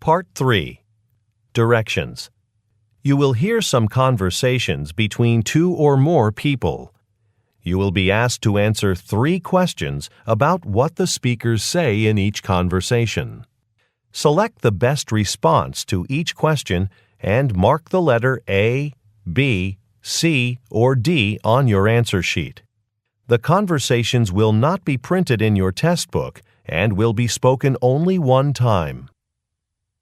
Part 3. Directions. You will hear some conversations between two or more people. You will be asked to answer 3 questions about what the speakers say in each conversation. Select the best response to each question and mark the letter A, B, C, or D on your answer sheet. The conversations will not be printed in your test book and will be spoken only one time.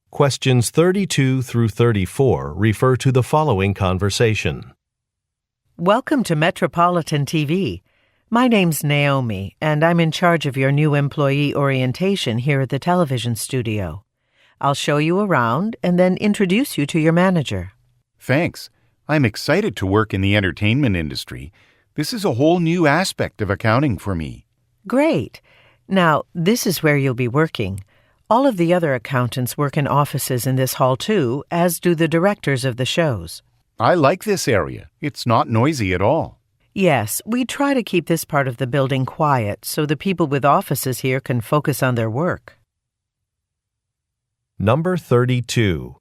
Questions 32 through 34 refer to the following conversation. Welcome to Metropolitan TV. My name's Naomi, and I'm in charge of your new employee orientation here at the television studio. I'll show you around and then introduce you to your manager. Thanks. I'm excited to work in the entertainment industry. This is a whole new aspect of accounting for me. Great. Now, this is where you'll be working. All of the other accountants work in offices in this hall too, as do the directors of the shows. I like this area. It's not noisy at all. Yes, we try to keep this part of the building quiet so the people with offices here can focus on their work. Number 32.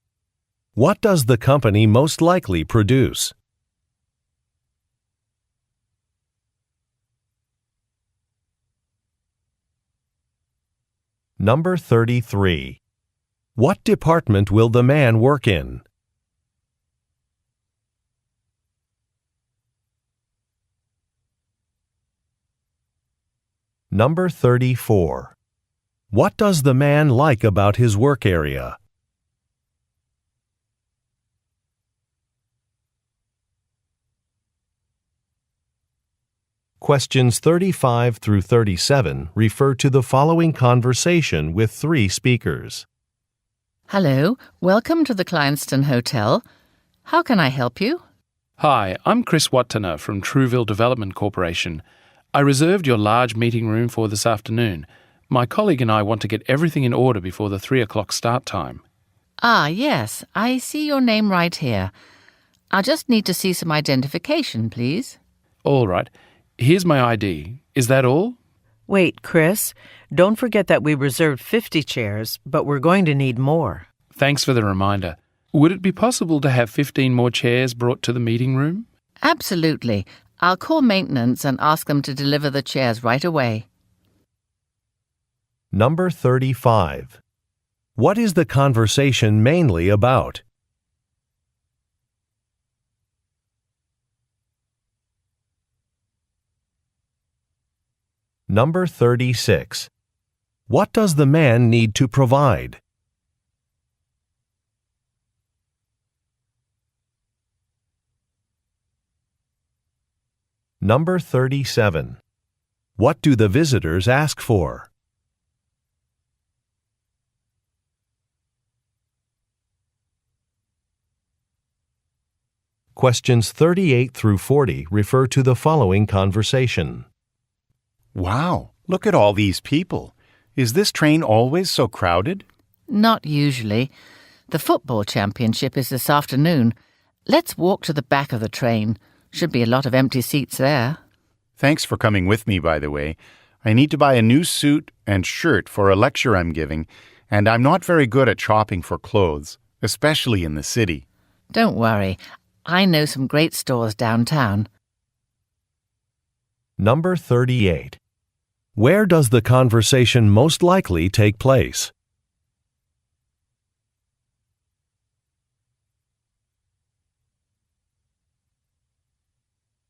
What does the company most likely produce? Number 33. What department will the man work in? Number 34. What does the man like about his work area? Questions 35 through 37 refer to the following conversation with 3 speakers. Hello, welcome to the Kleinston Hotel. How can I help you? Hi, I'm Chris Wattana from Trueville Development Corporation. I reserved your large meeting room for this afternoon. My colleague and I want to get everything in order before the 3 o'clock start time. Ah, yes, I see your name right here. I'll just need to see some identification, please. All right. Here's my ID. Is that all? Wait, Chris, don't forget that we reserved 50 chairs, but we're going to need more. Thanks for the reminder. Would it be possible to have 15 more chairs brought to the meeting room? Absolutely. I'll call maintenance and ask them to deliver the chairs right away. Number 35. What is the conversation mainly about? Number 36. What does the man need to provide? Number 37. What do the visitors ask for? Questions 38 through 40 refer to the following conversation. Wow, look at all these people. Is this train always so crowded? Not usually. The football championship is this afternoon. Let's walk to the back of the train. Should be a lot of empty seats there. Thanks for coming with me, by the way. I need to buy a new suit and shirt for a lecture I'm giving, and I'm not very good at shopping for clothes, especially in the city. Don't worry. I know some great stores downtown. Number 38. Where does the conversation most likely take place?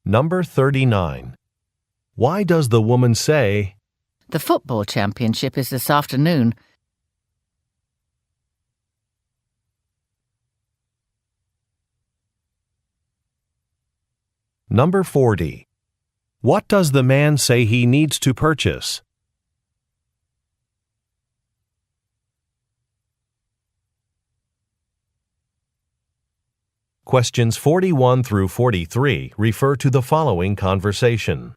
Number 39. Why does the woman say, The football championship is this afternoon. Number 40. What does the man say he needs to purchase? Questions 41 through 43 refer to the following conversation.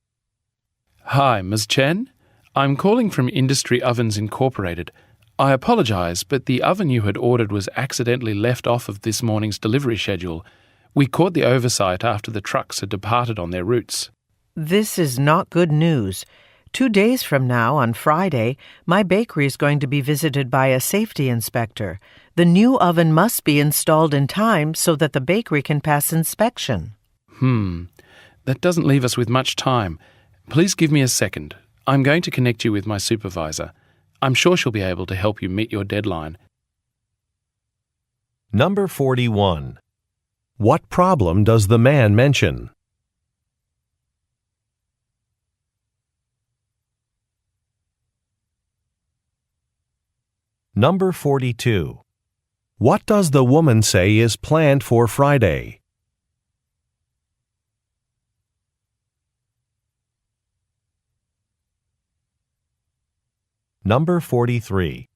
Hi, Ms. Chen. I'm calling from Industry Ovens Incorporated. I apologize, but the oven you had ordered was accidentally left off of this morning's delivery schedule. We caught the oversight after the trucks had departed on their routes. This is not good news. 2 days from now, on Friday, my bakery is going to be visited by a safety inspector. The new oven must be installed in time so that the bakery can pass inspection. That doesn't leave us with much time. Please give me a second. I'm going to connect you with my supervisor. I'm sure she'll be able to help you meet your deadline. Number 41. What problem does the man mention? Number 42. What does the woman say is planned for Friday? Number 43.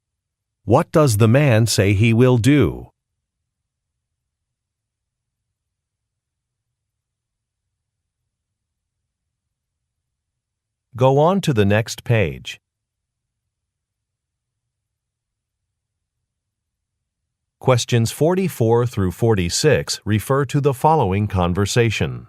What does the man say he will do? Go on to the next page. Questions 44 through 46 refer to the following conversation.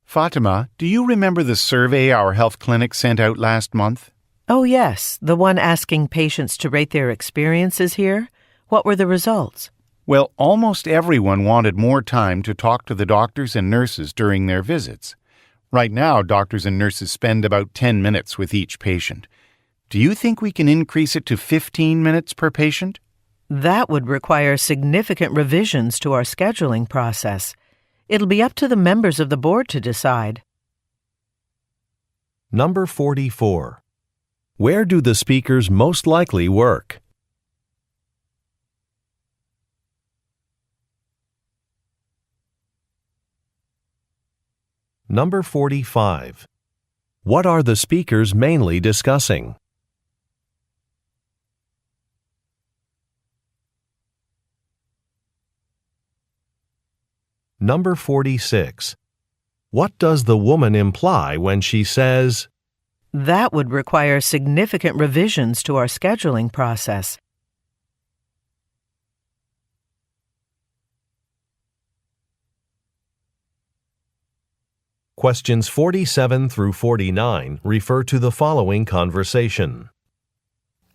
Fatima, do you remember the survey our health clinic sent out last month? Oh, yes, the one asking patients to rate their experiences here. What were the results? Well, almost everyone wanted more time to talk to the doctors and nurses during their visits. Right now, doctors and nurses spend about 10 minutes with each patient. Do you think we can increase it to 15 minutes per patient? That would require significant revisions to our scheduling process. It'll be up to the members of the board to decide. Number 44. Where do the speakers most likely work? Number 45. What are the speakers mainly discussing? Number 46. What does the woman imply when she says, That would require significant revisions to our scheduling process. Questions 47 through 49 refer to the following conversation.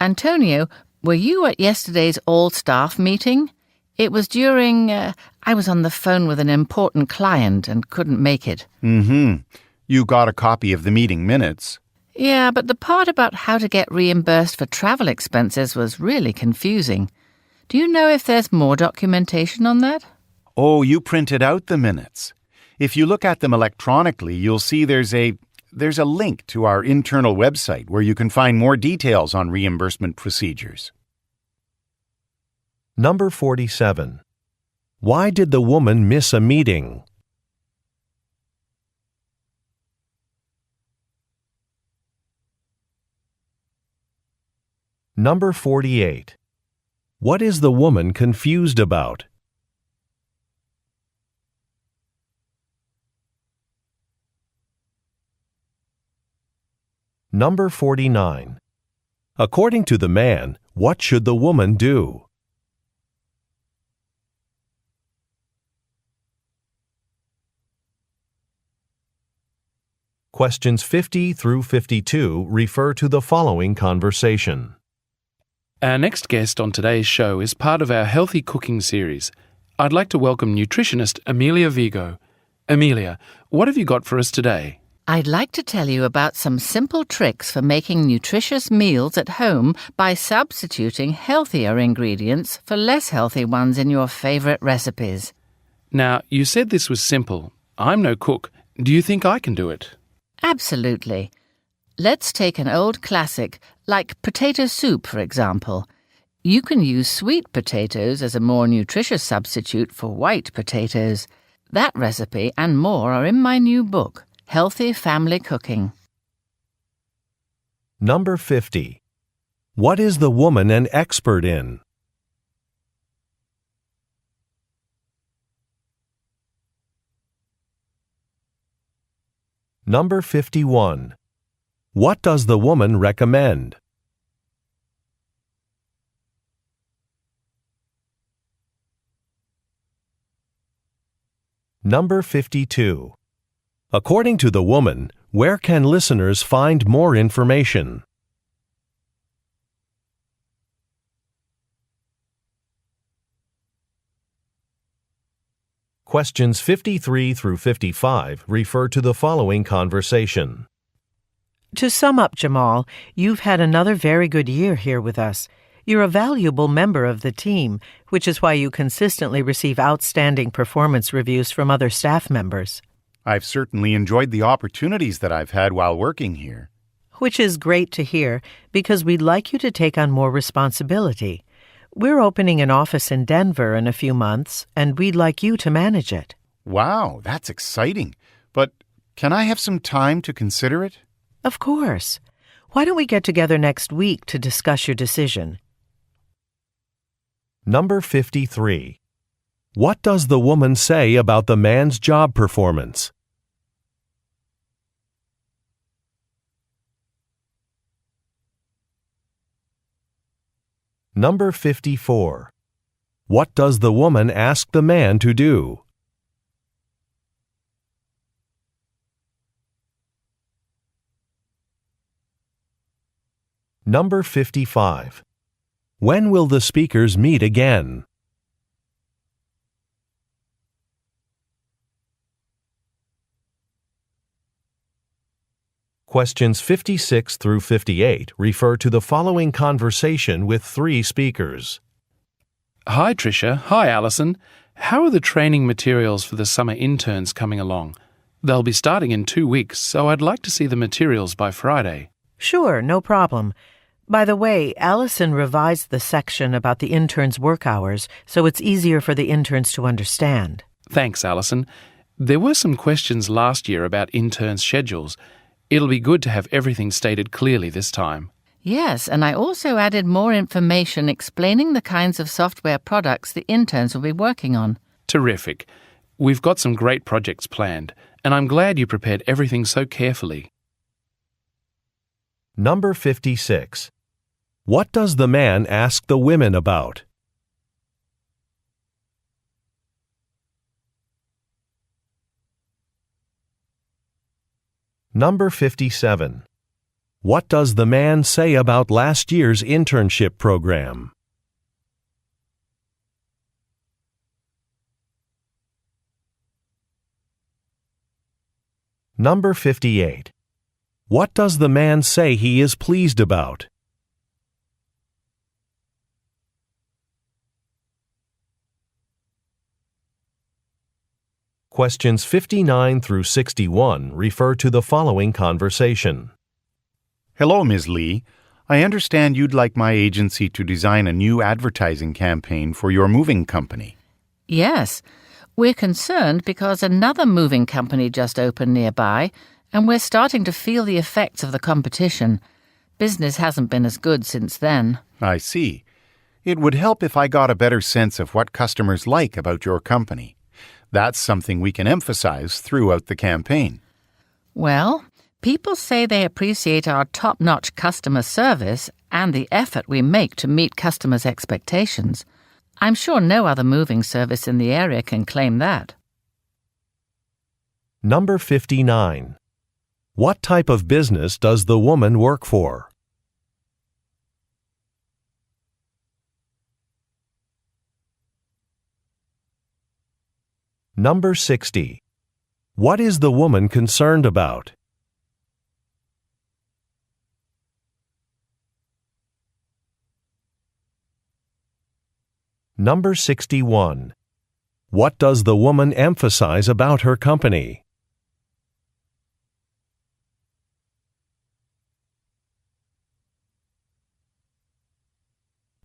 Antonio, were you at yesterday's all-staff meeting? It was during, I was on the phone with an important client and couldn't make it. You got a copy of the meeting minutes. Yeah, but the part about how to get reimbursed for travel expenses was really confusing. Do you know if there's more documentation on that? Oh, you printed out the minutes. If you look at them electronically, you'll see there's a link to our internal website where you can find more details on reimbursement procedures. Number 47. Why did the woman miss a meeting? Number 48. What is the woman confused about? Number 49. According to the man, what should the woman do? Questions 50 through 52 refer to the following conversation. Our next guest on today's show is part of our healthy cooking series. I'd like to welcome nutritionist Amelia Vigo. Amelia, what have you got for us today? I'd like to tell you about some simple tricks for making nutritious meals at home by substituting healthier ingredients for less healthy ones in your favorite recipes. Now, you said this was simple. I'm no cook. Do you think I can do it? Absolutely. Let's take an old classic, like potato soup, for example. You can use sweet potatoes as a more nutritious substitute for white potatoes. That recipe and more are in my new book, Healthy Family Cooking. Number 50. What is the woman an expert in? Number 51. What does the woman recommend? Number 52. According to the woman, Where can listeners find more information? Questions 53 through 55 refer to the following conversation. To sum up, Jamal, you've had another very good year here with us. You're a valuable member of the team, which is why you consistently receive outstanding performance reviews from other staff members. I've certainly enjoyed the opportunities that I've had while working here. Which is great to hear, because we'd like you to take on more responsibility. We're opening an office in Denver in a few months, and we'd like you to manage it. Wow, that's exciting. But can I have some time to consider it? Of course. Why don't we get together next week to discuss your decision? Number 53. What does the woman say about the man's job performance? Number 54. What does the woman ask the man to do? Number 55. When will the speakers meet again? Questions 56 through 58 refer to the following conversation with three speakers. Hi, Tricia. Hi, Alison. How are the training materials for the summer interns coming along? They'll be starting in 2 weeks, so I'd like to see the materials by Friday. Sure, no problem. By the way, Allison revised the section about the interns' work hours, so it's easier for the interns to understand. Thanks, Alison. There were some questions last year about interns' schedules. It'll be good to have everything stated clearly this time. Yes, and I also added more information explaining the kinds of software products the interns will be working on. Terrific. We've got some great projects planned, and I'm glad you prepared everything so carefully. Number 56. What does the man ask the women about? Number 57. What does the man say about last year's internship program? Number 58. What does the man say he is pleased about? Questions 59 through 61 refer to the following conversation. Hello, Ms. Lee. I understand you'd like my agency to design a new advertising campaign for your moving company. Yes, we're concerned because another moving company just opened nearby, and we're starting to feel the effects of the competition. Business hasn't been as good since then. I see. It would help if I got a better sense of what customers like about your company. That's something we can emphasize throughout the campaign. Well, people say they appreciate our top-notch customer service and the effort we make to meet customers' expectations. I'm sure no other moving service in the area can claim that. Number 59. What type of business does the woman work for? Number 60. What is the woman concerned about? Number 61. What does the woman emphasize about her company?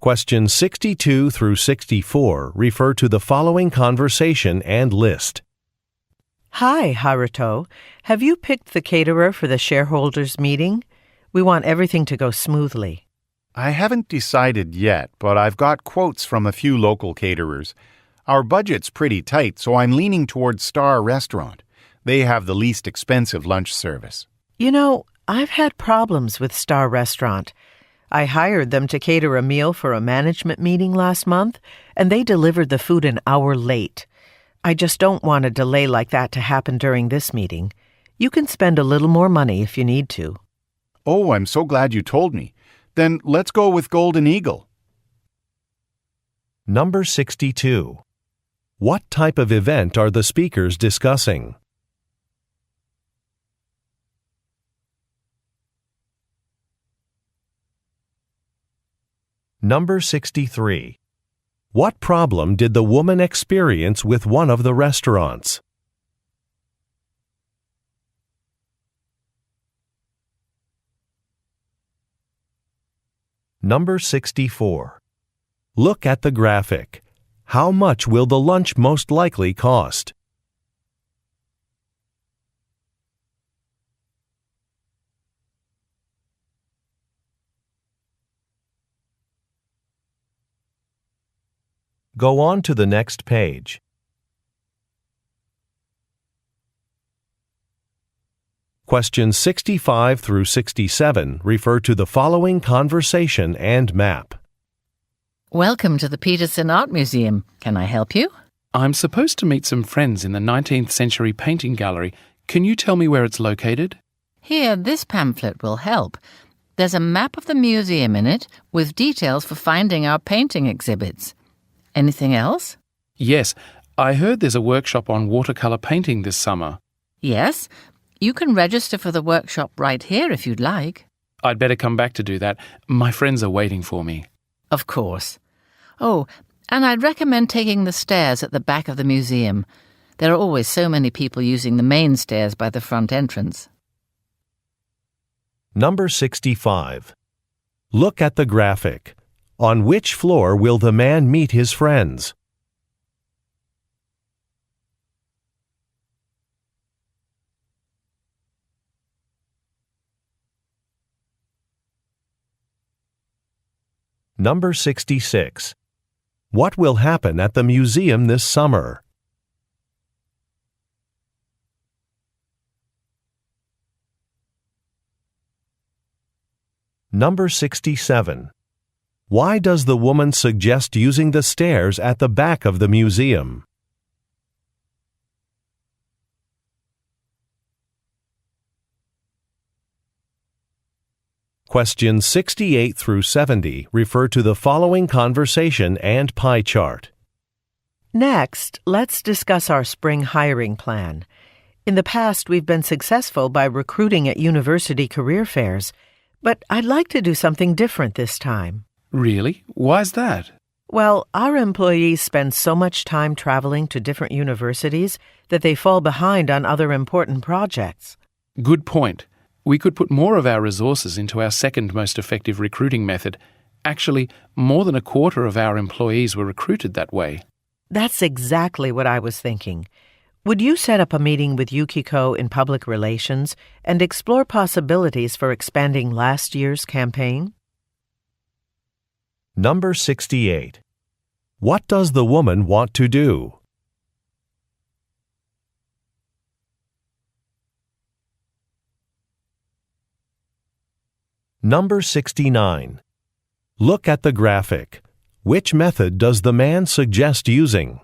Questions 62 through 64 refer to the following conversation and list. Hi, Haruto. Have you picked the caterer for the shareholders' meeting? We want everything to go smoothly. I haven't decided yet, but I've got quotes from a few local caterers. Our budget's pretty tight, so I'm leaning towards Star Restaurant. They have the least expensive lunch service. You know, I've had problems with Star Restaurant. I hired them to cater a meal for a management meeting last month, and they delivered the food an hour late. I just don't want a delay like that to happen during this meeting. You can spend a little more money if you need to. Oh, I'm so glad you told me. Then let's go with Golden Eagle. Number 62. What type of event are the speakers discussing? Number 63. What problem did the woman experience with one of the restaurants? Number 64. Look at the graphic. How much will the lunch most likely cost? Go on to the next page. Questions 65 through 67 refer to the following conversation and map. Welcome to the Peterson Art Museum. Can I help you? I'm supposed to meet some friends in the 19th century painting gallery. Can you tell me where it's located? Here, this pamphlet will help. There's a map of the museum in it with details for finding our painting exhibits. Anything else? Yes, I heard there's a workshop on watercolour painting this summer. Yes. You can register for the workshop right here if you'd like. I'd better come back to do that. My friends are waiting for me. Of course. Oh, and I'd recommend taking the stairs at the back of the museum. There are always so many people using the main stairs by the front entrance. Number 65. Look at the graphic. On which floor will the man meet his friends? Number 66. What will happen at the museum this summer? Number 67. Why does the woman suggest using the stairs at the back of the museum? Questions 68 through 70 refer to the following conversation and pie chart. Next, let's discuss our spring hiring plan. In the past, we've been successful by recruiting at university career fairs, but I'd like to do something different this time. Really? Why's that? Well, our employees spend so much time traveling to different universities that they fall behind on other important projects. Good point. We could put more of our resources into our second most effective recruiting method. Actually, more than a quarter of our employees were recruited that way. That's exactly what I was thinking. Would you set up a meeting with Yukiko in public relations and explore possibilities for expanding last year's campaign? Number 68. What does the woman want to do? Number 69. Look at the graphic. Which method does the man suggest using?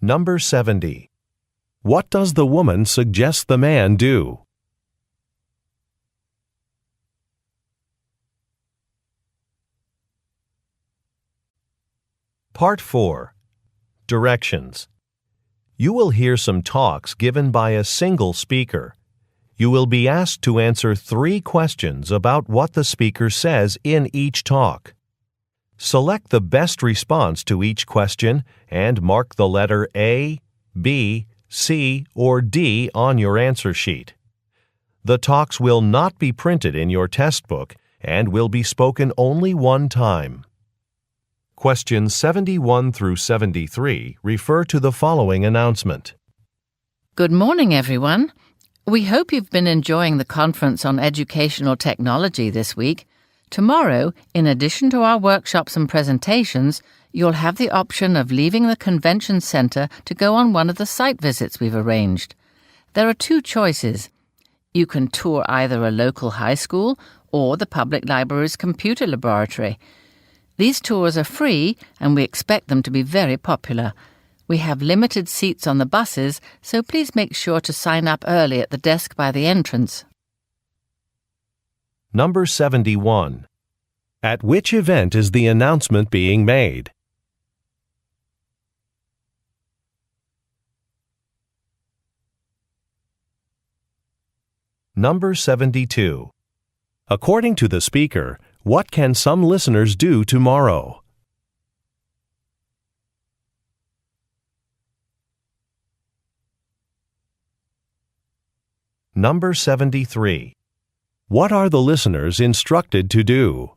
Number 70. What does the woman suggest the man do? Part 4. Directions. You will hear some talks given by a single speaker. You will be asked to answer 3 questions about what the speaker says in each talk. Select the best response to each question and mark the letter A, B, C, or D on your answer sheet. The talks will not be printed in your test book and will be spoken only one time. Questions 71 through 73 refer to the following announcement. Good morning, everyone. We hope you've been enjoying the conference on educational technology this week. Tomorrow, in addition to our workshops and presentations, you'll have the option of leaving the convention center to go on one of the site visits we've arranged. There are 2 choices. You can tour either a local high school or the public library's computer laboratory. These tours are free and we expect them to be very popular. We have limited seats on the buses, so please make sure to sign up early at the desk by the entrance. Number 71. At which event is the announcement being made? Number 72. According to the speaker, what can some listeners do tomorrow? Number 73. What are the listeners instructed to do?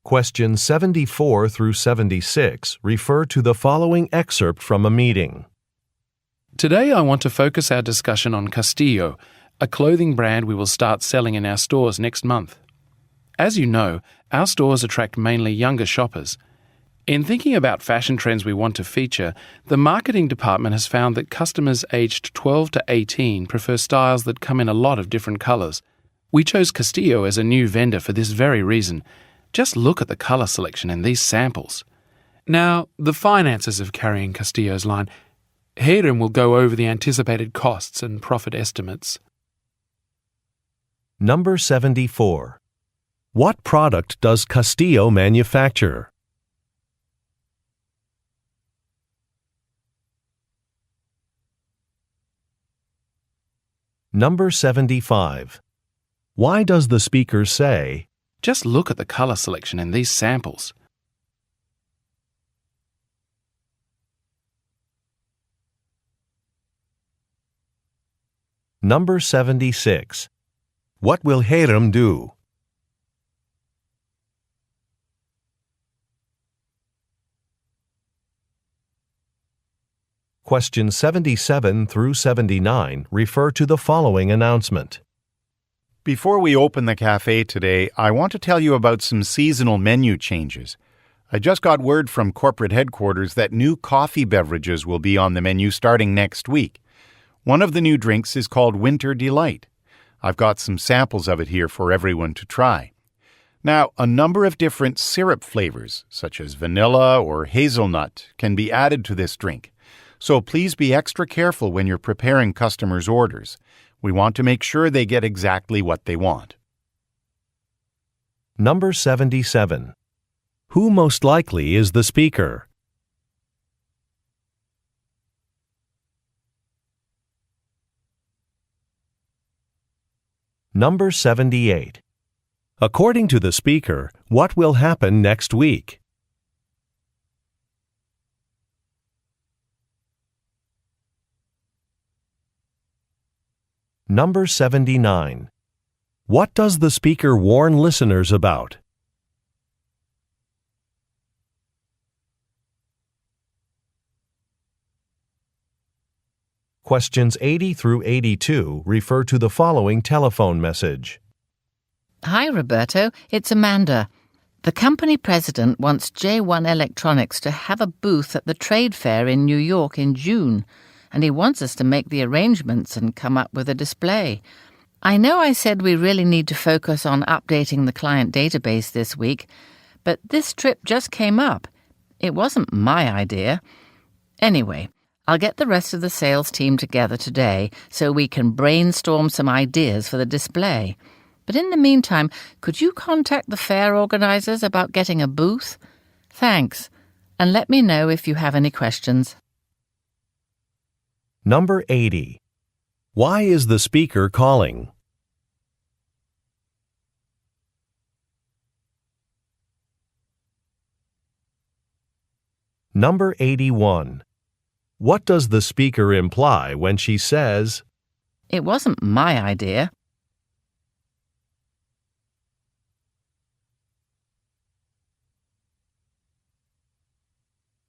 Questions 74 through 76 refer to the following excerpt from a meeting. Today I want to focus our discussion on Castillo, a clothing brand we will start selling in our stores next month. As you know, our stores attract mainly younger shoppers. In thinking about fashion trends we want to feature, the marketing department has found that customers aged 12 to 18 prefer styles that come in a lot of different colours. We chose Castillo as a new vendor for this very reason. Just look at the colour selection in these samples. Now, the finances of carrying Castillo's line. Hayden will go over the anticipated costs and profit estimates. Number 74. What product does Castillo manufacture? Number 75. Why does the speaker say, Just look at the colour selection in these samples. Number 76. What will Hayden do? Questions 77 through 79 refer to the following announcement. Before we open the cafe today, I want to tell you about some seasonal menu changes. I just got word from corporate headquarters that new coffee beverages will be on the menu starting next week. One of the new drinks is called Winter Delight. I've got some samples of it here for everyone to try. Now, a number of different syrup flavors, such as vanilla or hazelnut, can be added to this drink. So please be extra careful when you're preparing customers' orders. We want to make sure they get exactly what they want. Number 77. Who most likely is the speaker? Number 78. According to the speaker, what will happen next week? Number 79. What does the speaker warn listeners about? Questions 80 through 82 refer to the following telephone message. Hi, Roberto. It's Amanda. The company president wants J1 Electronics to have a booth at the trade fair in New York in June, and he wants us to make the arrangements and come up with a display. I know I said we really need to focus on updating the client database this week, but this trip just came up. It wasn't my idea. Anyway, I'll get the rest of the sales team together today so we can brainstorm some ideas for the display. But in the meantime, could you contact the fair organizers about getting a booth? Thanks, and let me know if you have any questions. Number 80. Why is the speaker calling? Number 81. What does the speaker imply when she says, It wasn't my idea.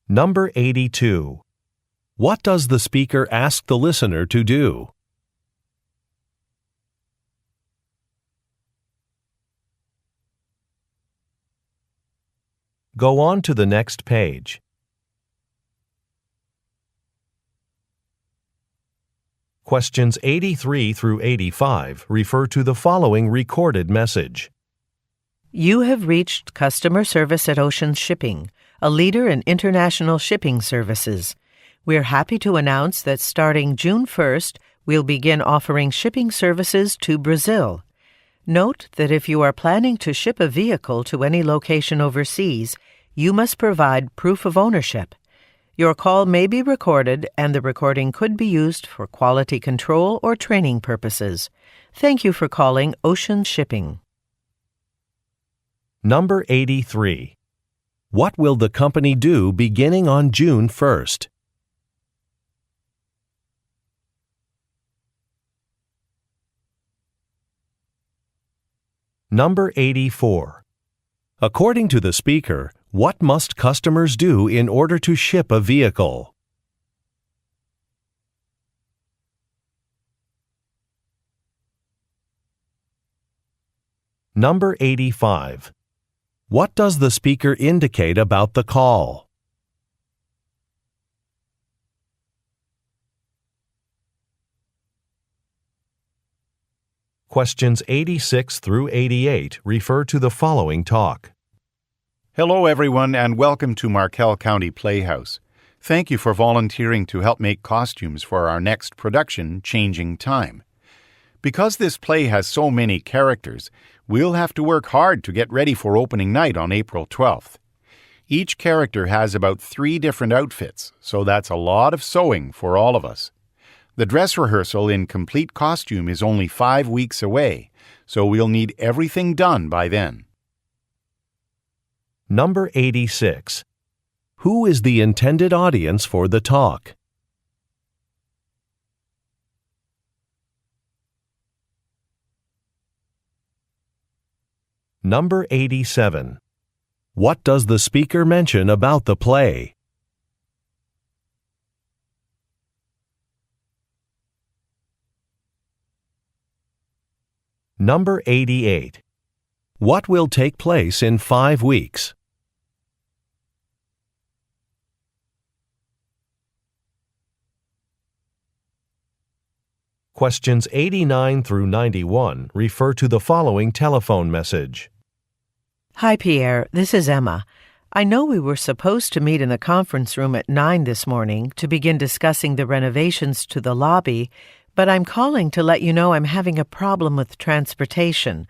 Number 82. What does the speaker ask the listener to do? Go on to the next page. Questions 83 through 85 refer to the following recorded message. You have reached customer service at Ocean Shipping, a leader in international shipping services. We're happy to announce that starting June 1st, we'll begin offering shipping services to Brazil. Note that if you are planning to ship a vehicle to any location overseas, you must provide proof of ownership. Your call may be recorded, and the recording could be used for quality control or training purposes. Thank you for calling Ocean Shipping. Number 83. What will the company do beginning on June 1st? Number 84. According to the speaker, what must customers do in order to ship a vehicle? Number 85. What does the speaker indicate about the call? Questions 86 through 88 refer to the following talk. Hello, everyone, and welcome to Markel County Playhouse. Thank you for volunteering to help make costumes for our next production, Changing Time. Because this play has so many characters, we'll have to work hard to get ready for opening night on April 12th. Each character has about 3 different outfits, so that's a lot of sewing for all of us. The dress rehearsal in complete costume is only 5 weeks away, so we'll need everything done by then. Number 86. Who is the intended audience for the talk? Number 87. What does the speaker mention about the play? Number 88. What will take place in 5 weeks? Questions 89 through 91 refer to the following telephone message. Hi, Pierre. This is Emma. I know we were supposed to meet in the conference room at 9 this morning to begin discussing the renovations to the lobby, but I'm calling to let you know I'm having a problem with transportation.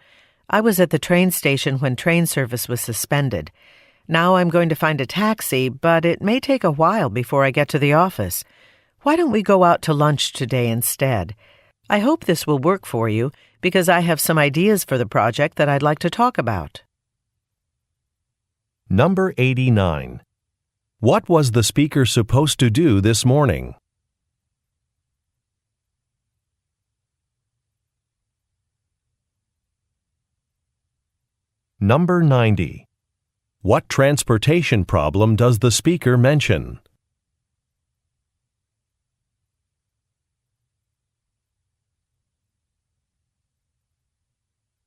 I was at the train station when train service was suspended. Now I'm going to find a taxi, but it may take a while before I get to the office. Why don't we go out to lunch today instead? I hope this will work for you, because I have some ideas for the project that I'd like to talk about. Number 89. What was the speaker supposed to do this morning? Number 90. What transportation problem does the speaker mention?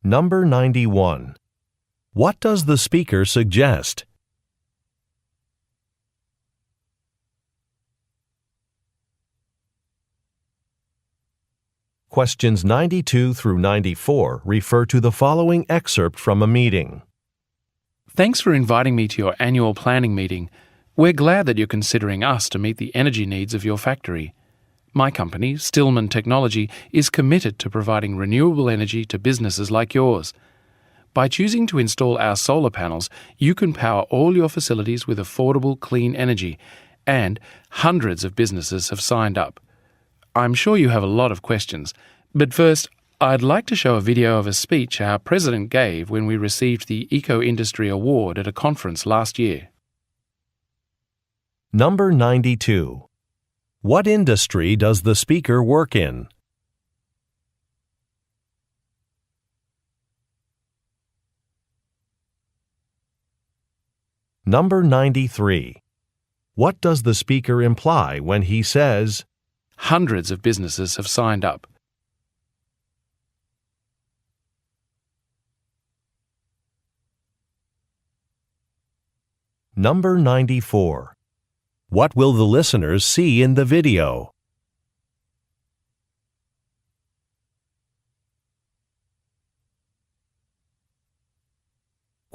Number 91. What does the speaker suggest? Questions 92 through 94 refer to the following excerpt from a meeting. Thanks for inviting me to your annual planning meeting. We're glad that you're considering us to meet the energy needs of your factory. My company, Stillman Technology, is committed to providing renewable energy to businesses like yours. By choosing to install our solar panels, you can power all your facilities with affordable, clean energy, and hundreds of businesses have signed up. I'm sure you have a lot of questions, but first, I'd like to show a video of a speech our president gave when we received the Eco Industry Award at a conference last year. Number 92. What industry does the speaker work in? Number 93. What does the speaker imply when he says, Hundreds of businesses have signed up? Number 94. What will the listeners see in the video?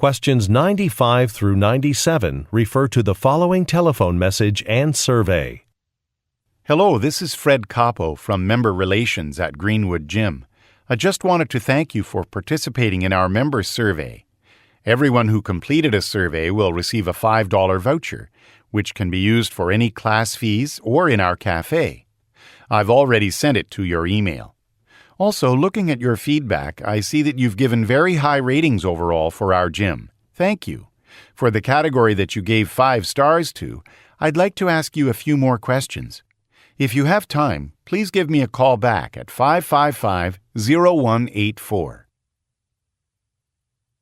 Questions 95 through 97 refer to the following telephone message and survey. Hello, this is Fred Capo from Member Relations at Greenwood Gym. I just wanted to thank you for participating in our member survey. Everyone who completed a survey will receive a $5 voucher, which can be used for any class fees or in our cafe. I've already sent it to your email. Also, looking at your feedback, I see that you've given very high ratings overall for our gym. Thank you. For the category that you gave 5 stars to, I'd like to ask you a few more questions. If you have time, please give me a call back at 555-0184.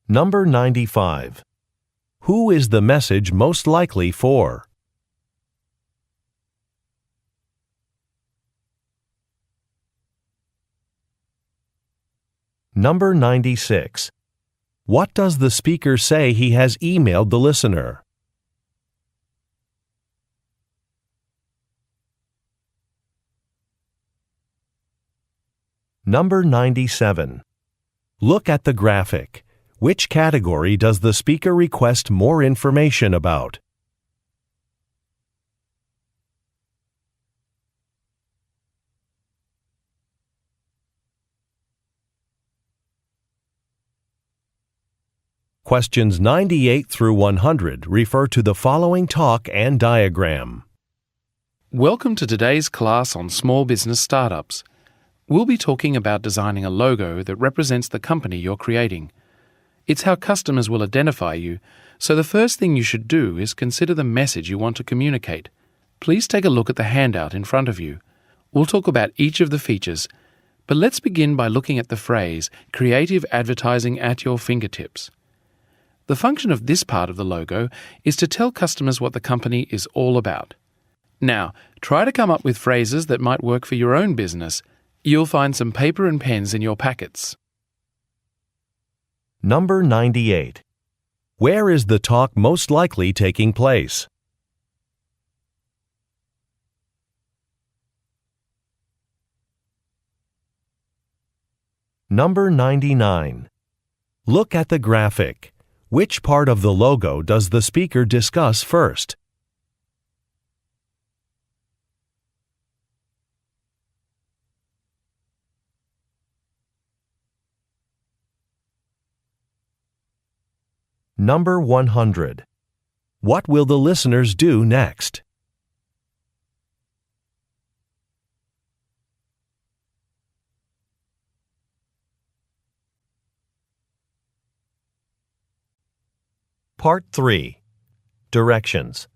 Number 95. Who is the message most likely for? Number 96. What does the speaker say he has emailed the listener? Number 97. Look at the graphic. Which category does the speaker request more information about? Questions 98 through 100 refer to the following talk and diagram. Welcome to today's class on small business startups. We'll be talking about designing a logo that represents the company you're creating. It's how customers will identify you, so the first thing you should do is consider the message you want to communicate. Please take a look at the handout in front of you. We'll talk about each of the features, but let's begin by looking at the phrase, creative advertising at your fingertips. The function of this part of the logo is to tell customers what the company is all about. Now, try to come up with phrases that might work for your own business. You'll find some paper and pens in your packets. Number 98. Where is the talk most likely taking place? Number 99. Look at the graphic. Which part of the logo does the speaker discuss first? Number 100. What will the listeners do next? Part 3. Directions.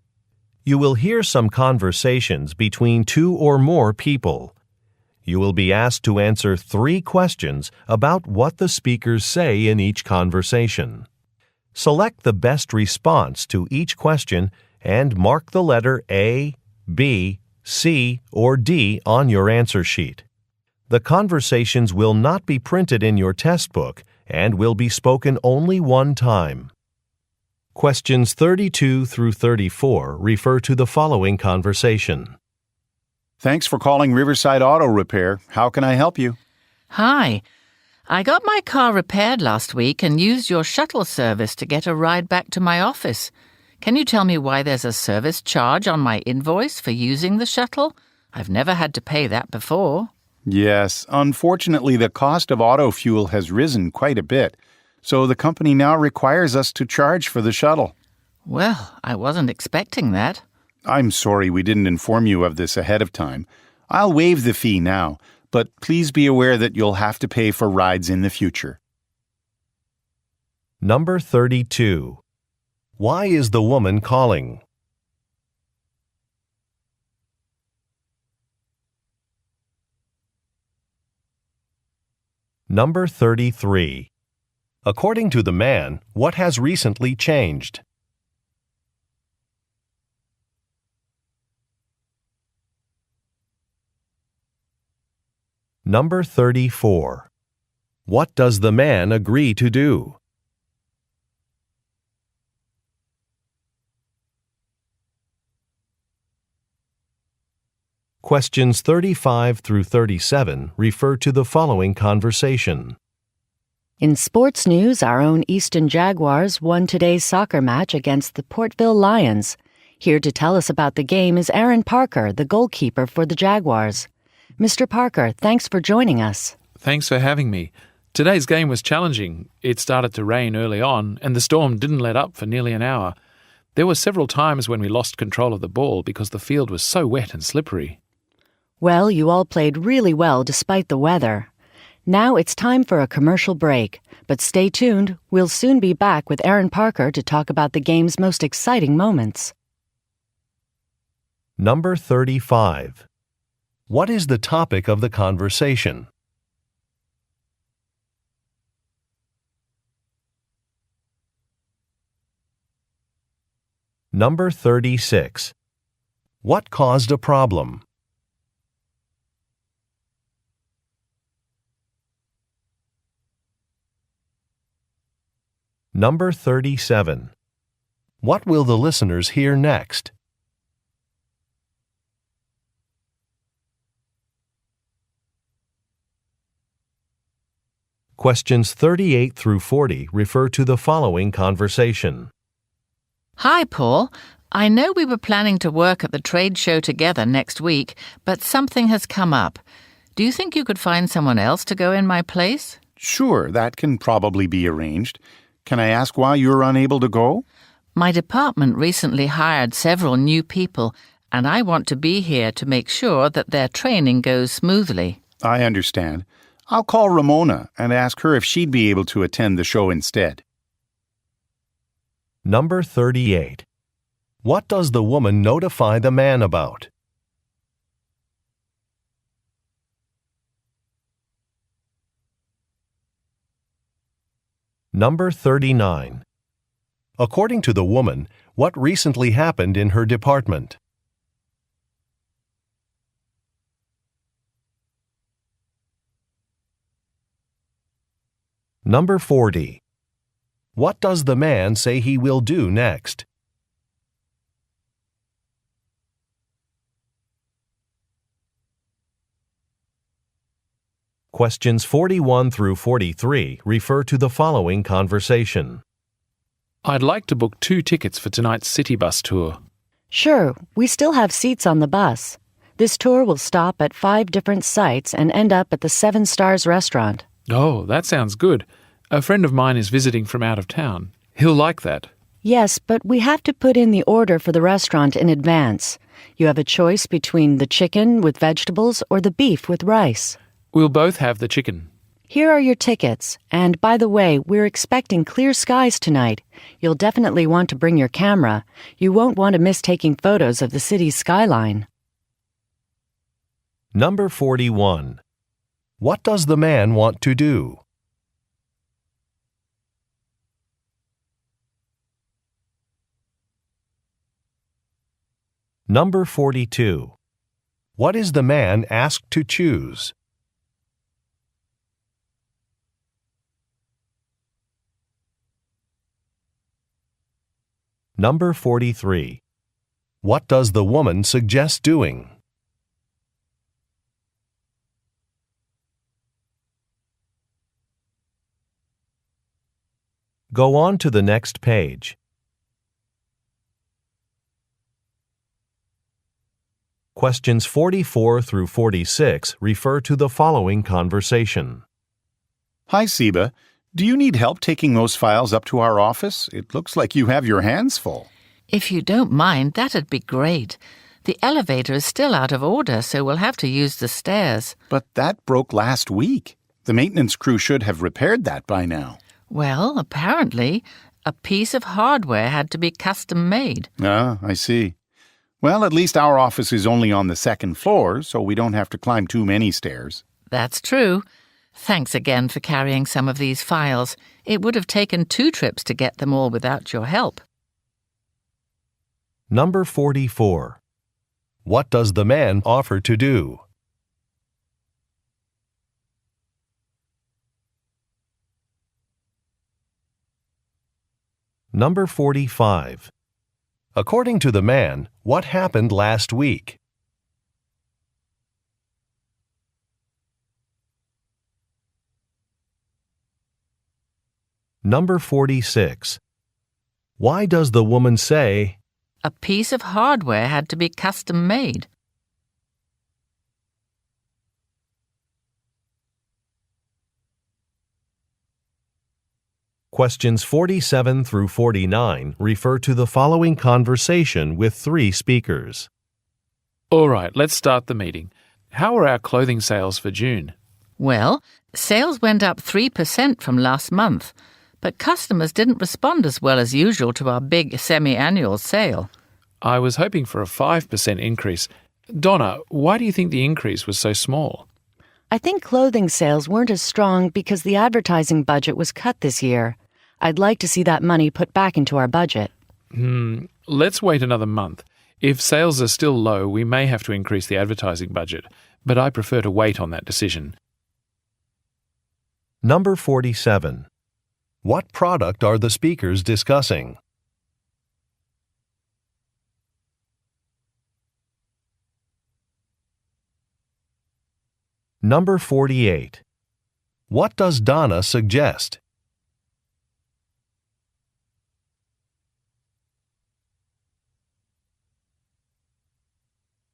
You will hear some conversations between 2 or more people. You will be asked to answer 3 questions about what the speakers say in each conversation. Select the best response to each question and mark the letter A, B, C, or D on your answer sheet. The conversations will not be printed in your test book and will be spoken only one time. Questions 32 through 34 refer to the following conversation. Thanks for calling Riverside Auto Repair. How can I help you? Hi. I got my car repaired last week and used your shuttle service to get a ride back to my office. Can you tell me why there's a service charge on my invoice for using the shuttle? I've never had to pay that before. Yes, unfortunately the cost of auto fuel has risen quite a bit, so the company now requires us to charge for the shuttle. Well, I wasn't expecting that. I'm sorry we didn't inform you of this ahead of time. I'll waive the fee now, but please be aware that you'll have to pay for rides in the future. Number 32. Why is the woman calling? Number 33. According to the man, what has recently changed? Number 34. What does the man agree to do? Questions 35 through 37 refer to the following conversation. In sports news, our own Easton Jaguars won today's soccer match against the Portville Lions. Here to tell us about the game is Aaron Parker, the goalkeeper for the Jaguars. Mr. Parker, thanks for joining us. Thanks for having me. Today's game was challenging. It started to rain early on, and the storm didn't let up for nearly an hour. There were several times when we lost control of the ball because the field was so wet and slippery. Well, you all played really well despite the weather. Now it's time for a commercial break, but stay tuned. We'll soon be back with Aaron Parker to talk about the game's most exciting moments. Number 35. What is the topic of the conversation? Number 36. What caused a problem? Number 37. What will the listeners hear next? Questions 38 through 40 refer to the following conversation. Hi, Paul. I know we were planning to work at the trade show together next week, but something has come up. Do you think you could find someone else to go in my place? Sure, that can probably be arranged. Can I ask why you're unable to go? My department recently hired several new people, and I want to be here to make sure that their training goes smoothly. I understand. I'll call Ramona and ask her if she'd be able to attend the show instead. Number 38. What does the woman notify the man about? Number 39. According to the woman, what recently happened in her department? Number 40. What does the man say he will do next? Questions 41 through 43 refer to the following conversation. I'd like to book 2 tickets for tonight's city bus tour. Sure, we still have seats on the bus. This tour will stop at 5 different sites and end up at the 7 Stars restaurant. Oh, that sounds good. A friend of mine is visiting from out of town. He'll like that. Yes, but we have to put in the order for the restaurant in advance. You have a choice between the chicken with vegetables or the beef with rice. We'll both have the chicken. Here are your tickets. And by the way, we're expecting clear skies tonight. You'll definitely want to bring your camera. You won't want to miss taking photos of the city's skyline. Number 41. What does the man want to do? Number 42. What is the man asked to choose? Number 43. What does the woman suggest doing? Go on to the next page. Questions 44 through 46 refer to the following conversation. Hi, Siba. Do you need help taking those files up to our office? It looks like you have your hands full. If you don't mind, that'd be great. The elevator is still out of order, so we'll have to use the stairs. But that broke last week. The maintenance crew should have repaired that by now. Well, apparently, a piece of hardware had to be custom made. Ah, I see. Well, at least our office is only on the 2nd floor, so we don't have to climb too many stairs. That's true. Thanks again for carrying some of these files. It would have taken 2 trips to get them all without your help. Number 44. What does the man offer to do? Number 45. According to the man, what happened last week? Number 46. Why does the woman say, A piece of hardware had to be custom made. Questions 47 through 49 refer to the following conversation with 3 speakers. All right, let's start the meeting. How are our clothing sales for June? Well, sales went up 3% from last month, but customers didn't respond as well as usual to our big semi-annual sale. I was hoping for a 5% increase. Donna, why do you think the increase was so small? I think clothing sales weren't as strong because the advertising budget was cut this year. I'd like to see that money put back into our budget. Let's wait another month. If sales are still low, we may have to increase the advertising budget, but I prefer to wait on that decision. Number 47. What product are the speakers discussing? Number 48. What does Donna suggest?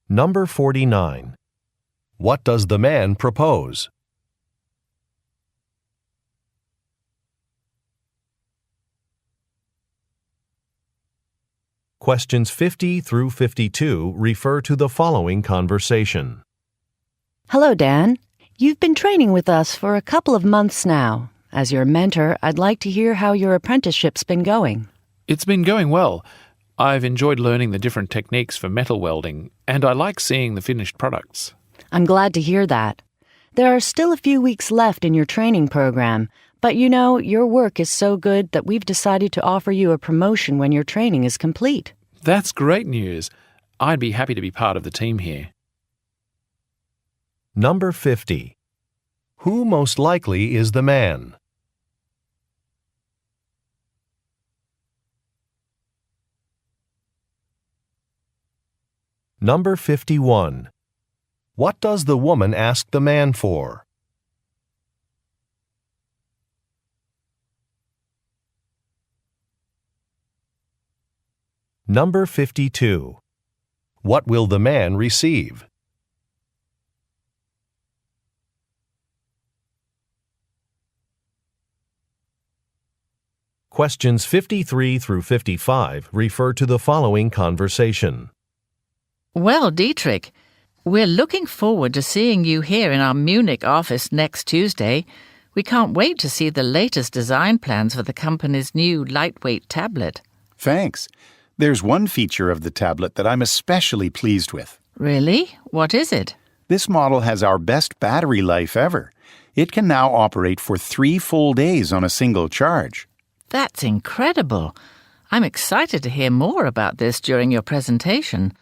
Number 49. What does the man propose? Questions 50 through 52 refer to the following conversation. Hello, Dan. You've been training with us for a couple of months now. As your mentor, I'd like to hear how your apprenticeship's been going. It's been going well. I've enjoyed learning the different techniques for metal welding, and I like seeing the finished products. I'm glad to hear that. There are still a few weeks left in your training program, but you know, your work is so good that we've decided to offer you a promotion when your training is complete. That's great news. I'd be happy to be part of the team here. Number 50. Who most likely is the man? Number 51. What does the woman ask the man for? Number 52. What will the man receive? Questions 53 through 55 refer to the following conversation. Well, Dietrich, we're looking forward to seeing you here in our Munich office next Tuesday. We can't wait to see the latest design plans for the company's new lightweight tablet. Thanks. There's one feature of the tablet that I'm especially pleased with. Really? What is it? This model has our best battery life ever. It can now operate for 3 full days on a single charge. That's incredible. I'm excited to hear more about this during your presentation.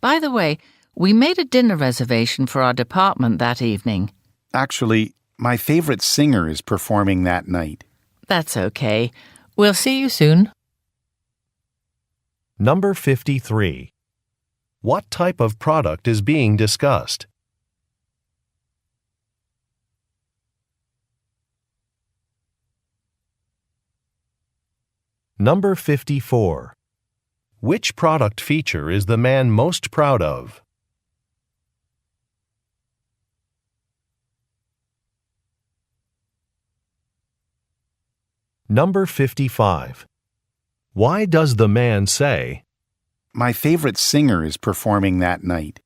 By the way, we made a dinner reservation for our department that evening. Actually, my favorite singer is performing that night. That's okay. We'll see you soon. Number 53. What type of product is being discussed? Number 54. Which product feature is the man most proud of? Number 55. Why does the man say, My favorite singer is performing that night?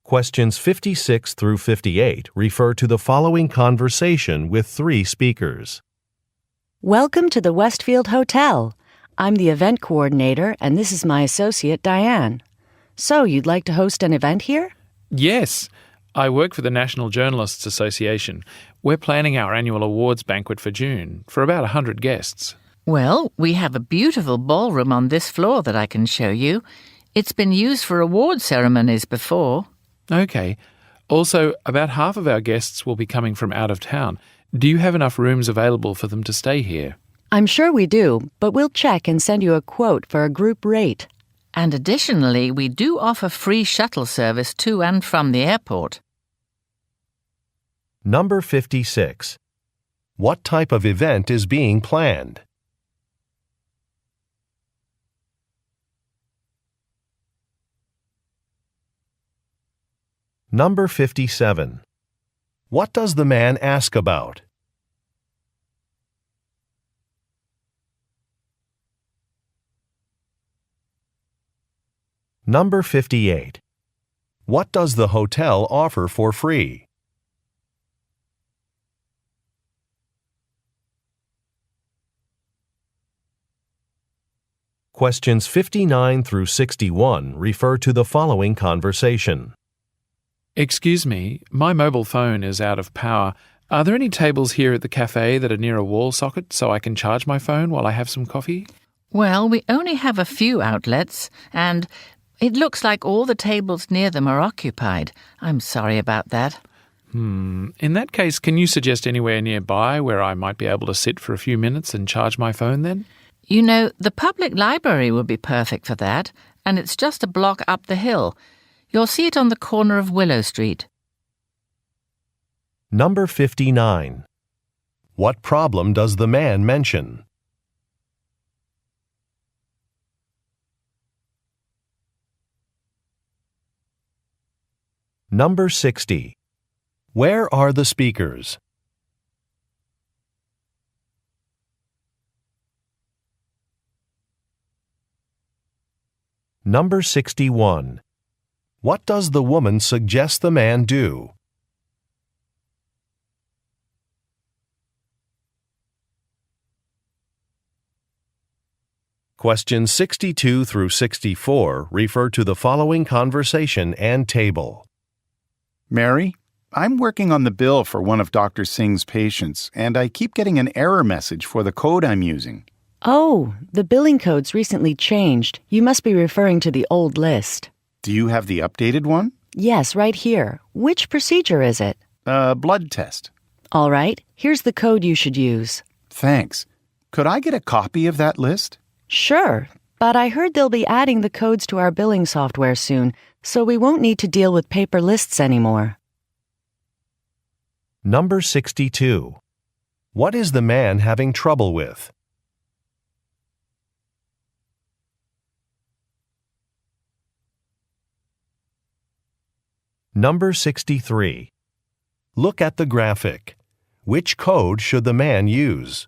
Questions 56 through 58 refer to the following conversation with 3 speakers. Welcome to the Westfield Hotel. I'm the event coordinator, and this is my associate, Diane. So, you'd like to host an event here? Yes, I work for the National Journalists Association. We're planning our annual awards banquet for June for about 100 guests. Well, we have a beautiful ballroom on this floor that I can show you. It's been used for award ceremonies before. Okay. Also, about half of our guests will be coming from out of town. Do you have enough rooms available for them to stay here? I'm sure we do, but we'll check and send you a quote for a group rate. And additionally, we do offer free shuttle service to and from the airport. Number 56. What type of event is being planned? Number 57. What does the man ask about? Number 58. What does the hotel offer for free? Questions 59 through 61 refer to the following conversation. Excuse me, my mobile phone is out of power. Are there any tables here at the cafe that are near a wall socket so I can charge my phone while I have some coffee? Well, we only have a few outlets, and it looks like all the tables near them are occupied. I'm sorry about that. In that case, can you suggest anywhere nearby where I might be able to sit for a few minutes and charge my phone then? You know, the public library would be perfect for that, and it's just a block up the hill. You'll see it on the corner of Willow Street. Number 59. What problem does the man mention? Number 60. Where are the speakers? Number 61. What does the woman suggest the man do? Questions 62 through 64 refer to the following conversation and table. Mary, I'm working on the bill for one of Dr. Singh's patients, and I keep getting an error message for the code I'm using. Oh, the billing code's recently changed. You must be referring to the old list. Do you have the updated one? Yes, right here. Which procedure is it? Blood test. All right, here's the code you should use. Thanks. Could I get a copy of that list? Sure, but I heard they'll be adding the codes to our billing software soon, so we won't need to deal with paper lists anymore. Number 62. What is the man having trouble with? Number 63. Look at the graphic. Which code should the man use?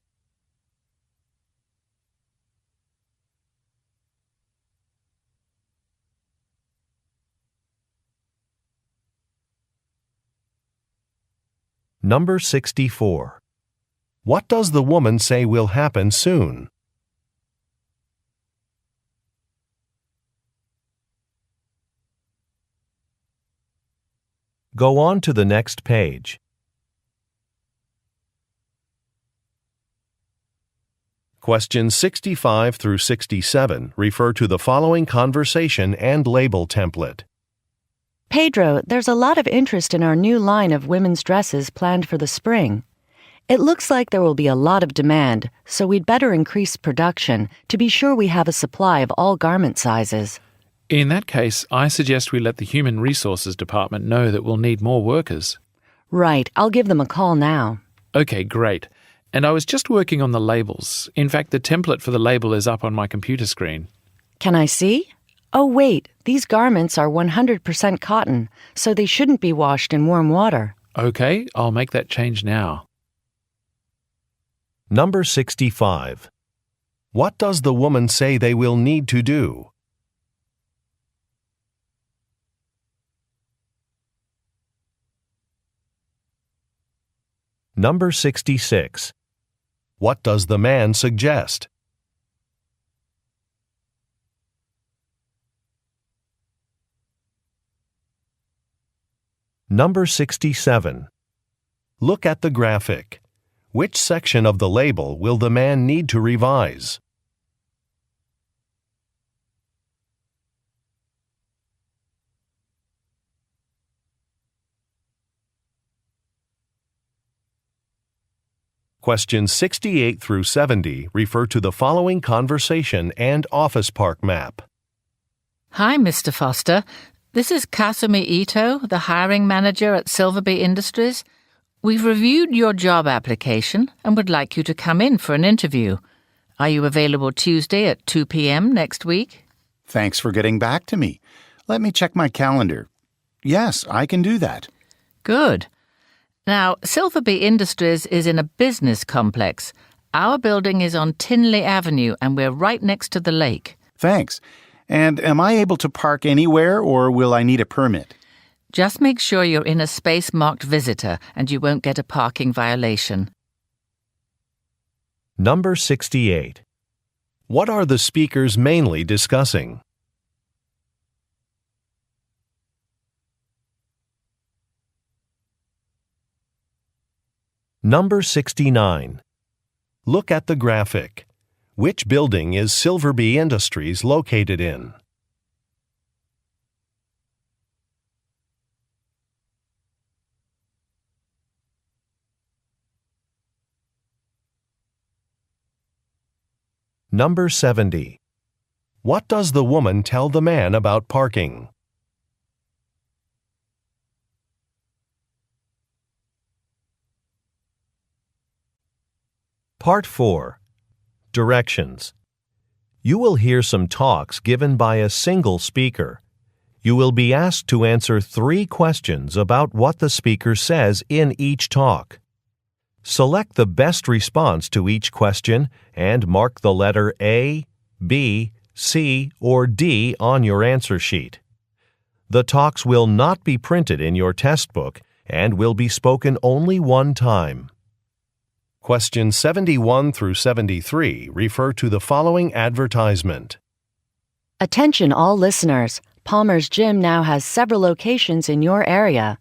Number 64. What does the woman say will happen soon? Go on to the next page. Questions 65 through 67 refer to the following conversation and label template. Pedro, there's a lot of interest in our new line of women's dresses planned for the spring. It looks like there will be a lot of demand, so we'd better increase production to be sure we have a supply of all garment sizes. In that case, I suggest we let the Human Resources Department know that we'll need more workers. Right, I'll give them a call now. Okay, great. And I was just working on the labels. In fact, the template for the label is up on my computer screen. Can I see? Oh, wait, these garments are 100% cotton, so they shouldn't be washed in warm water. Okay, I'll make that change now. Number 65. What does the woman say they will need to do? Number 66. What does the man suggest? Number 67. Look at the graphic. Which section of the label will the man need to revise? Questions 68 through 70 refer to the following conversation and office park map. Hi, Mr. Foster. This is Kasumi Ito, the hiring manager at Silverbee Industries. We've reviewed your job application and would like you to come in for an interview. Are you available Tuesday at 2 p.m. next week? Thanks for getting back to me. Let me check my calendar. Yes, I can do that. Good. Now, Silverbee Industries is in a business complex. Our building is on Tinley Avenue and we're right next to the lake. Thanks. And am I able to park anywhere or will I need a permit? Just make sure you're in a space marked visitor and you won't get a parking violation. Number 68. What are the speakers mainly discussing? Number 69. Look at the graphic. Which building is Silverbee Industries located in? Number 70. What does the woman tell the man about parking? Part 4. Directions. You will hear some talks given by a single speaker. You will be asked to answer 3 questions about what the speaker says in each talk. Select the best response to each question and mark the letter A, B, C, or D on your answer sheet. The talks will not be printed in your test book and will be spoken only one time. Questions 71 through 73 refer to the following advertisement. Attention all listeners. Palmer's Gym now has several locations in your area.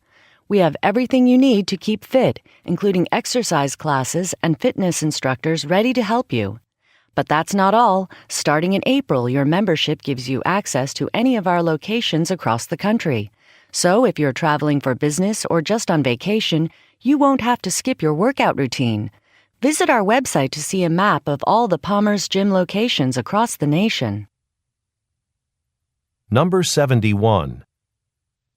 We have everything you need to keep fit, including exercise classes and fitness instructors ready to help you. But that's not all. Starting in April, your membership gives you access to any of our locations across the country. So if you're traveling for business or just on vacation, you won't have to skip your workout routine. Visit our website to see a map of all the Palmer's Gym locations across the nation. Number 71.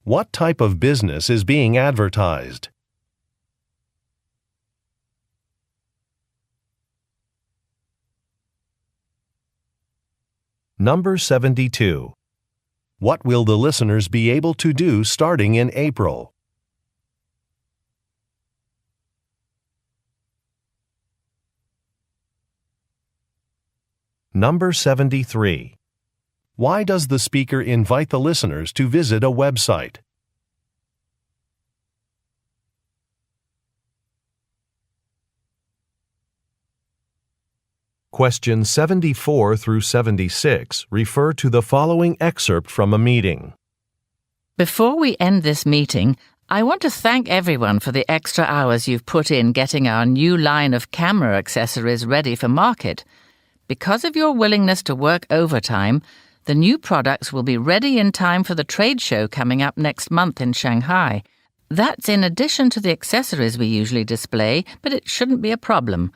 What type of business is being advertised? Number 72. What will the listeners be able to do starting in April? Number 73. Why does the speaker invite the listeners to visit a website? Questions 74 through 76 refer to the following excerpt from a meeting. Before we end this meeting, I want to thank everyone for the extra hours you've put in getting our new line of camera accessories ready for market. Because of your willingness to work overtime, the new products will be ready in time for the trade show coming up next month in Shanghai. That's in addition to the accessories we usually display, but it shouldn't be a problem.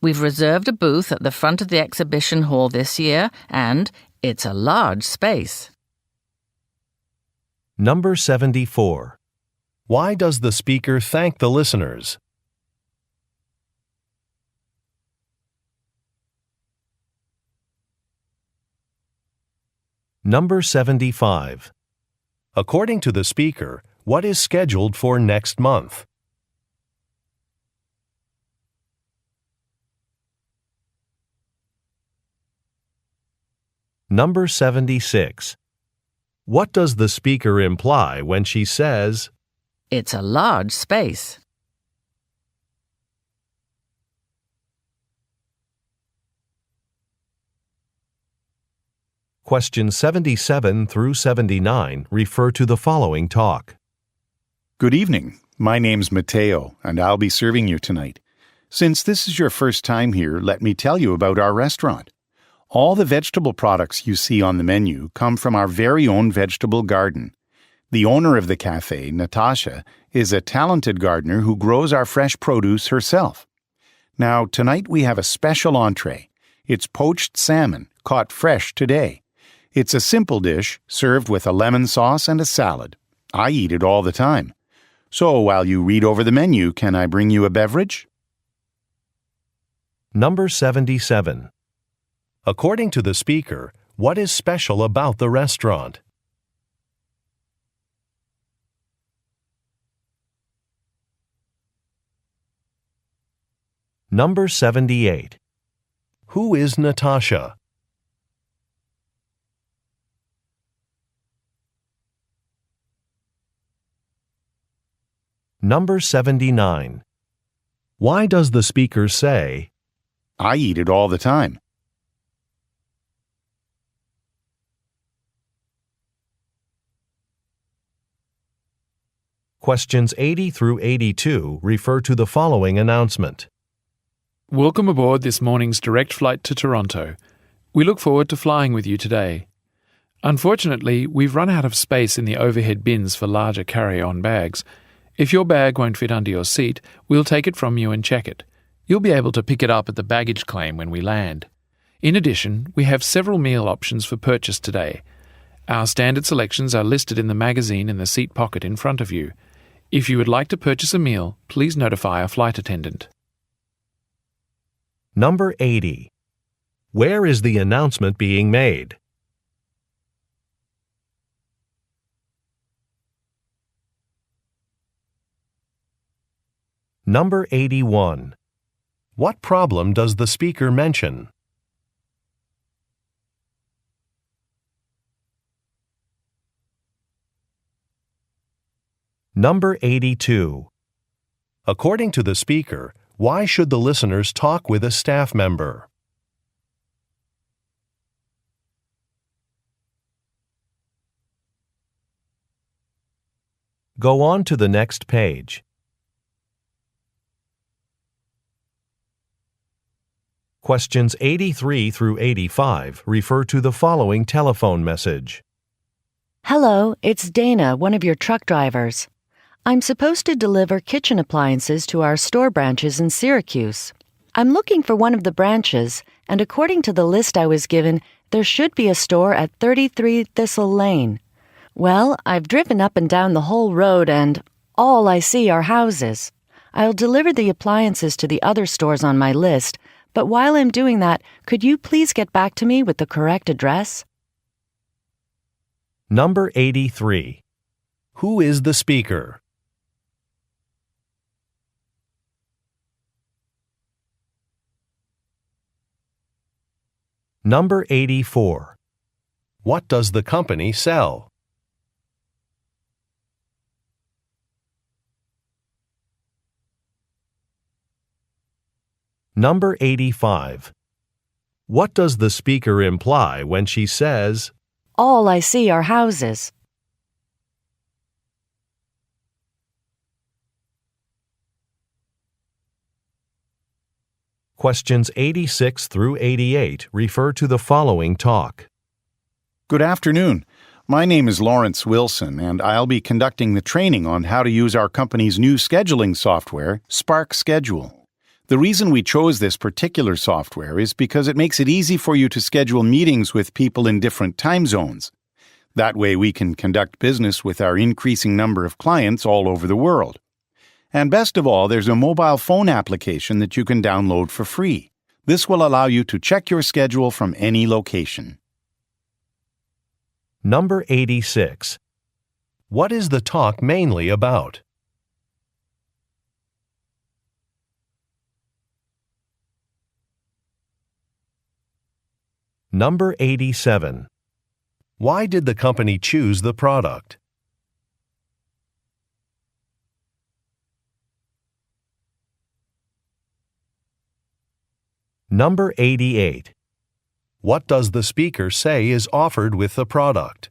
We've reserved a booth at the front of the exhibition hall this year, and it's a large space. Number 74. Why does the speaker thank the listeners? Number 75. According to the speaker, what is scheduled for next month? Number 76. What does the speaker imply when she says, It's a large space. Questions 77 through 79 refer to the following talk. Good evening. My name's Mateo, and I'll be serving you tonight. Since this is your first time here, let me tell you about our restaurant. All the vegetable products you see on the menu come from our very own vegetable garden. The owner of the cafe, Natasha, is a talented gardener who grows our fresh produce herself. Now, tonight we have a special entree. It's poached salmon, caught fresh today. It's a simple dish served with a lemon sauce and a salad. I eat it all the time. So while you read over the menu, can I bring you a beverage? Number 77. According to the speaker, what is special about the restaurant? Number 78. Who is Natasha? Number 79. Why does the speaker say, I eat it all the time. Questions 80 through 82 refer to the following announcement. Welcome aboard this morning's direct flight to Toronto. We look forward to flying with you today. Unfortunately, we've run out of space in the overhead bins for larger carry-on bags. If your bag won't fit under your seat, we'll take it from you and check it. You'll be able to pick it up at the baggage claim when we land. In addition, we have several meal options for purchase today. Our standard selections are listed in the magazine in the seat pocket in front of you. If you would like to purchase a meal, please notify a flight attendant. Number 80. Where is the announcement being made? Number 81. What problem does the speaker mention? Number 82. According to the speaker, why should the listeners talk with a staff member? Go on to the next page. Questions 83 through 85 refer to the following telephone message. Hello, it's Dana, one of your truck drivers. I'm supposed to deliver kitchen appliances to our store branches in Syracuse. I'm looking for one of the branches, and according to the list I was given, there should be a store at 33 Thistle Lane. Well, I've driven up and down the whole road, and all I see are houses. I'll deliver the appliances to the other stores on my list, but while I'm doing that, could you please get back to me with the correct address? Number 83. Who is the speaker? Number 84. What does the company sell? Number 85. What does the speaker imply when she says, All I see are houses. Questions 86 through 88 refer to the following talk. Good afternoon. My name is Lawrence Wilson, and I'll be conducting the training on how to use our company's new scheduling software, Spark Schedule. The reason we chose this particular software is because it makes it easy for you to schedule meetings with people in different time zones. That way we can conduct business with our increasing number of clients all over the world. And best of all, there's a mobile phone application that you can download for free. This will allow you to check your schedule from any location. Number 86. What is the talk mainly about? Number 87. Why did the company choose the product? Number 88. What does the speaker say is offered with the product?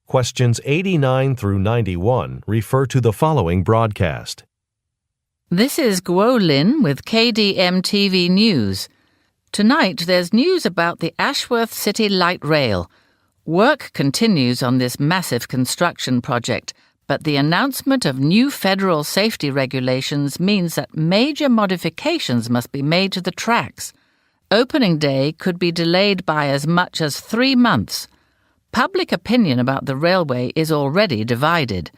Questions 89 through 91 refer to the following broadcast. This is Guo Lin with KDM TV News. Tonight there's news about the Ashworth City Light Rail. Work continues on this massive construction project, but the announcement of new federal safety regulations means that major modifications must be made to the tracks. Opening day could be delayed by as much as 3 months. Public opinion about the railway is already divided.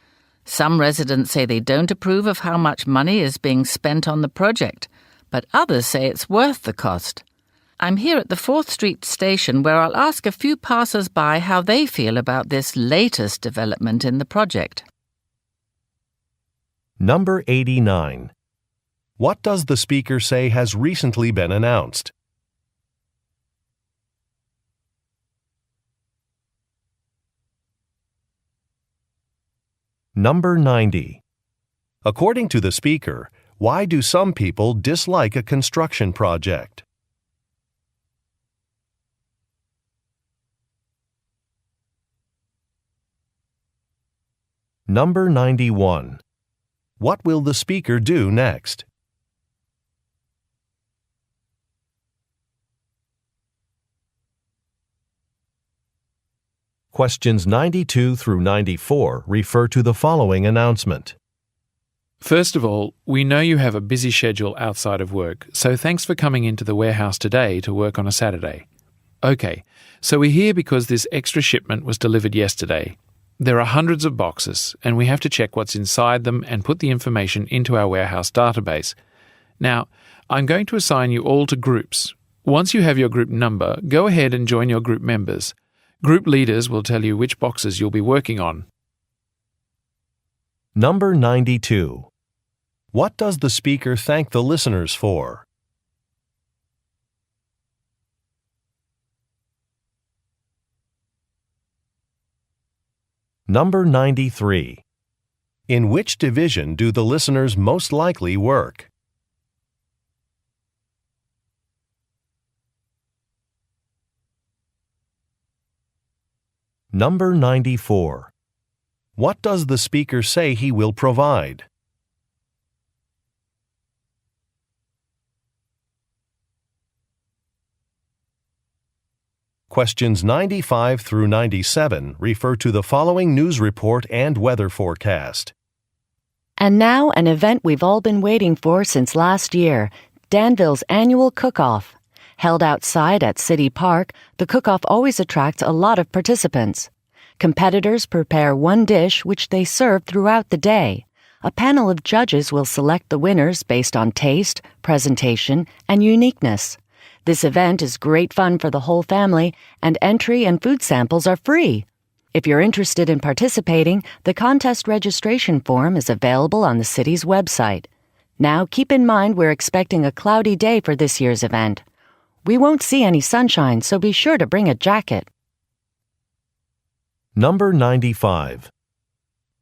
Some residents say they don't approve of how much money is being spent on the project, but others say it's worth the cost. I'm here at the 4th Street station where I'll ask a few passers-by how they feel about this latest development in the project. Number 89. What does the speaker say has recently been announced? Number 90. According to the speaker, why do some people dislike a construction project? Number 91. What will the speaker do next? Questions 92 through 94 refer to the following announcement. First of all, we know you have a busy schedule outside of work, so thanks for coming into the warehouse today to work on a Saturday. Okay, so we're here because this extra shipment was delivered yesterday. There are hundreds of boxes, and we have to check what's inside them and put the information into our warehouse database. Now, I'm going to assign you all to groups. Once you have your group number, go ahead and join your group members. Group leaders will tell you which boxes you'll be working on. Number 92. What does the speaker thank the listeners for? Number 93. In which division do the listeners most likely work? Number 94. What does the speaker say he will provide? Questions 95 through 97 refer to the following news report and weather forecast. And now an event we've all been waiting for since last year, Danville's annual cook-off. Held outside at City Park, the cook-off always attracts a lot of participants. Competitors prepare one dish which they serve throughout the day. A panel of judges will select the winners based on taste, presentation, and uniqueness. This event is great fun for the whole family, and entry and food samples are free. If you're interested in participating, the contest registration form is available on the city's website. Now, keep in mind we're expecting a cloudy day for this year's event. We won't see any sunshine, so be sure to bring a jacket. Number 95.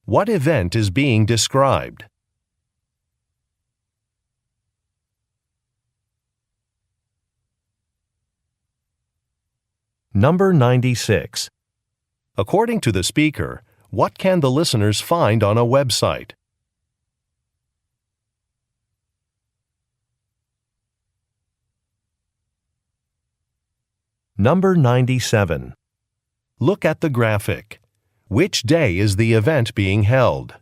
What event is being described? Number 96. According to the speaker, what can the listeners find on a website? Number 97. Look at the graphic. Which day is the event being held?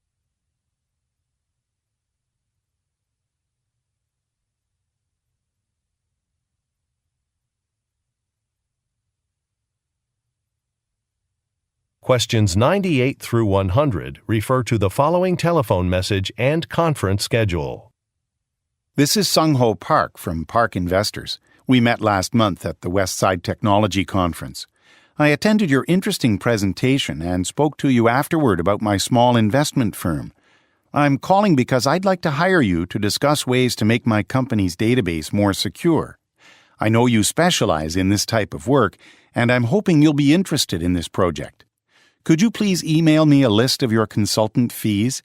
Questions 98 through 100 refer to the following telephone message and conference schedule. This is Sung Ho Park from Park Investors. We met last month at the Westside Technology Conference. I attended your interesting presentation and spoke to you afterward about my small investment firm. I'm calling because I'd like to hire you to discuss ways to make my company's database more secure. I know you specialize in this type of work, and I'm hoping you'll be interested in this project. Could you please email me a list of your consultant fees?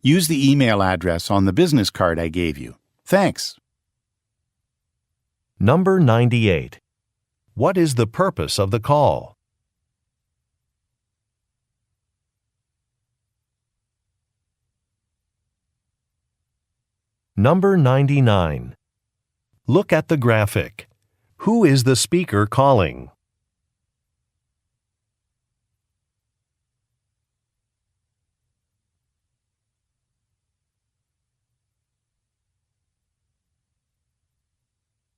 Use the email address on the business card I gave you. Thanks. Number 98. What is the purpose of the call? Number 99. Look at the graphic. Who is the speaker calling?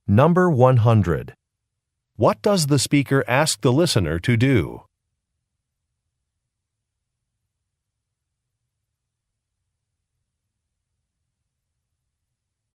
Number 100. What does the speaker ask the listener to do?